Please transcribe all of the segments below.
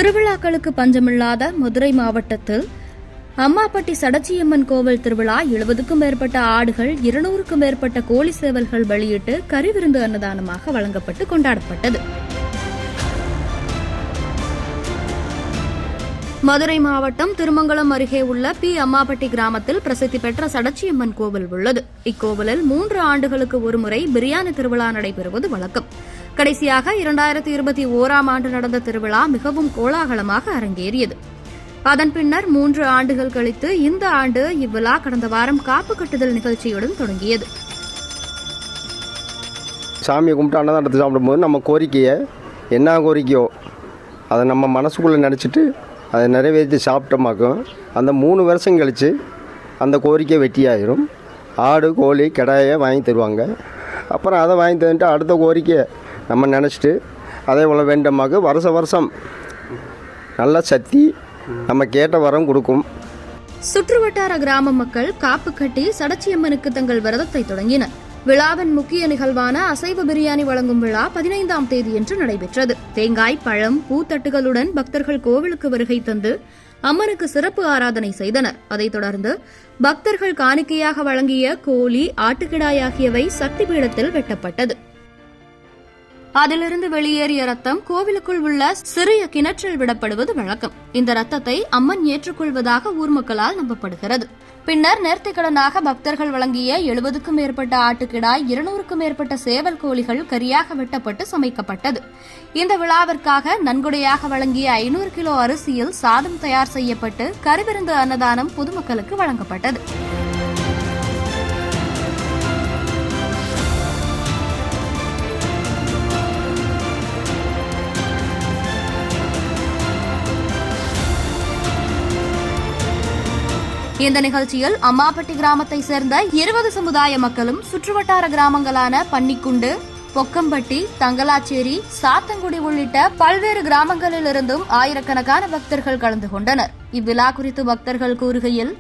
திருவிழாக்களுக்கு பஞ்சமில்லாத மதுரை மாவட்டத்தில் அம்மாப்பட்டி சடச்சியம்மன் கோவில் திருவிழா 70க்கும் மேற்பட்ட ஆடுகள் 200க்கும் மேற்பட்ட கோழி சேவல்கள் வெளியிட்டு கறிவிருந்து அன்னதானமாக வழங்கப்பட்டு கொண்டாடப்பட்டது. மதுரை மாவட்டம் திருமங்கலம் அருகே உள்ள அம்மாப்பட்டி கிராமத்தில் பிரசித்தி பெற்ற சடச்சியம்மன் கோவில் உள்ளது. இக்கோவிலில் 3 ஆண்டுகளுக்கு ஒருமுறை பிரியாணி திருவிழா நடைபெறுவது வழக்கம். கடைசியாக 2021ஆம் ஆண்டு நடந்த திருவிழா மிகவும் கோலாகலமாக அரங்கேறியது. அதன் பின்னர் 3 ஆண்டுகள் கழித்து இந்த ஆண்டு இவ்விழா கடந்த வாரம் காப்பு கட்டுதல் நிகழ்ச்சியுடன் தொடங்கியது. சாமியை கும்பிட்டு அன்னதானத்தை சாப்பிடும்போது நம்ம கோரிக்கையை என்ன கோரிக்கையோ அதை நம்ம மனசுக்குள்ளே நினச்சிட்டு அதை நிறைவேற்றி சாப்பிட்டோமாக்கும் அந்த 3 வருஷம் கழித்து அந்த கோரிக்கை வெற்றியாயிரும். ஆடு கோழி கிடாயை வாங்கி தருவாங்க. அப்புறம் அதை வாங்கி தந்துட்டு அடுத்த கோரிக்கையை நம்ம நினச்சிட்டு அதே போல் வேண்டமாக வருஷம் நல்ல சக்தி நம்ம கேட்ட வரம் கொடுக்கும். சுற்றுவட்டார கிராம மக்கள் காப்பு கட்டி சடச்சியம்மனுக்கு தங்கள் விரதத்தை தொடங்கினர். விழாவின் முக்கிய நிகழ்வான அசைவ பிரியாணி வழங்கும் விழா 15ஆம் தேதியன்று நடைபெற்றது. தேங்காய், பழம், பூத்தட்டுகளுடன் பக்தர்கள் கோவிலுக்கு வருகை தந்து அம்மனுக்கு சிறப்பு ஆராதனை செய்தனர். அதைத் தொடர்ந்து பக்தர்கள் காணிக்கையாக வழங்கிய கோழி, ஆட்டுக்கிடாய் ஆகியவை சக்தி பீடத்தில் வெட்டப்பட்டது. அதிலிருந்து வெளியேறிய ரத்தம் கோவிலுக்குள் உள்ள சிறிய கிணற்றில் விடப்படுவது வழக்கம். இந்த ரத்தத்தை அம்மன் ஏற்றுக்கொள்வதாக ஊர் மக்களால் நம்பப்படுகிறது. பின்னர் நேர்த்திக்கடனாக பக்தர்கள் வழங்கிய 70க்கும் மேற்பட்ட ஆட்டுக்கிடாய், 200க்கும் மேற்பட்ட சேவல் கோழிகள் கரியாக வெட்டப்பட்டு சமைக்கப்பட்டது. இந்த விழாவிற்காக நன்கொடையாக வழங்கிய 500 கிலோ அரிசியில் சாதம் தயார் செய்யப்பட்டு கறிவிருந்து அன்னதானம் பொதுமக்களுக்கு வழங்கப்பட்டது. இந்த நிகழ்ச்சியில் அம்மாப்பட்டி கிராமத்தை சேர்ந்த 20 சமுதாய மக்களும் சுற்றுவட்டார கிராமங்களான பன்னிக்குண்டு, பொக்கம்பட்டி, தங்கலாச்சேரி, சாத்தங்குடி உள்ளிட்ட பல்வேறு கிராமங்களிலிருந்தும் ஆயிரக்கணக்கான பக்தர்கள் கலந்து கொண்டனர். இவ்விழா குறித்து பக்தர்கள் கூறுகையில்,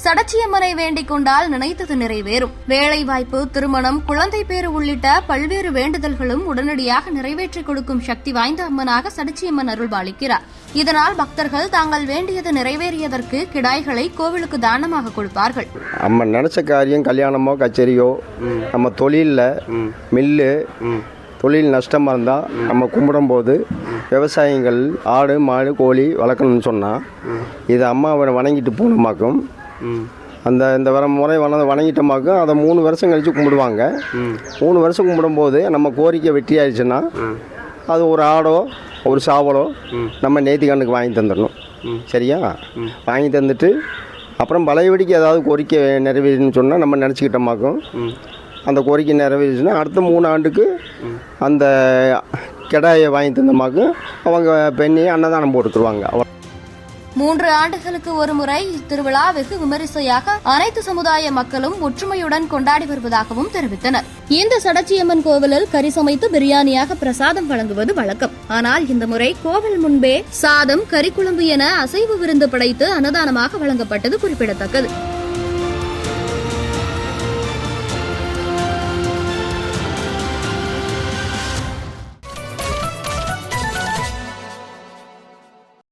சடச்சியம்மனை வேண்டிக் கொண்டால் நினைத்தது நிறைவேறும். வேலைவாய்ப்பு, திருமணம், குழந்தை பேறு உள்ளிட்ட பல்வேறு வேண்டுதல்களும் உடனடியாக நிறைவேற்றிக் கொடுக்கும் சக்தி வாய்ந்த அம்மனாக சடச்சியம்மன் அருள்பாலிக்கிறார். இதனால் பக்தர்கள் தாங்கள் வேண்டியது நிறைவேறியதற்கு கிடாய்களை கோவிலுக்கு தானமாக கொடுப்பார்கள். நம்ம நினைச்ச காரியம், கல்யாணமோ கச்சேரியோ, நம்ம தொழிலில் மில்லு தொழில் நஷ்டமாக இருந்தால் நம்ம கும்பிடும்போது விவசாயிகள் ஆடு மாடு கோழி வளர்க்கணும்னு சொன்னால் இதை அம்மாவை வணங்கிட்டு போனோமாக்கும் இந்த முறை வணங்கிட்டோமாக்கும் அதை 3 வருஷம் கழித்து கும்பிடுவாங்க. 3 வருஷம் கும்பிடும்போது நம்ம கோரிக்கை வெற்றி ஆயிடுச்சுன்னா அது ஒரு ஆடோ ஒரு சாவலோ நம்ம நேர்த்திக்கண்ணுக்கு வாங்கி தந்துடணும். சரியா? வாங்கி தந்துட்டு அப்புறம் பழையபடிக்கு ஏதாவது கோரிக்கை நிறைவேறுன்னு சொன்னால் நம்ம நினச்சிக்கிட்டோமாக்கும் அந்த கோரிக்கை நிறைவேறிச்சுன்னா அடுத்த 3 ஆண்டுக்கு அந்த கிடாயை வாங்கி தந்தமாக்கும் அவங்க பெண்ணி அன்னதானம் போட்டுருவாங்க. 3 ஆண்டுகளுக்கு ஒருமுறை இத்திருவிழா வெகு விமரிசையாக அனைத்து சமுதாய மக்களும் ஒற்றுமையுடன் கொண்டாடி வருவதாகவும் தெரிவித்தனர். இந்த சடச்சியம்மன் கோவிலில் கறி சமைத்து பிரியாணியாக பிரசாதம் வழங்குவது வழக்கம். ஆனால் இந்த முறை கோவில் முன்பே சாதம், கறிக்குழம்பு என அசைவ விருந்து படைத்து அன்னதானமாக வழங்கப்பட்டது குறிப்பிடத்தக்கது.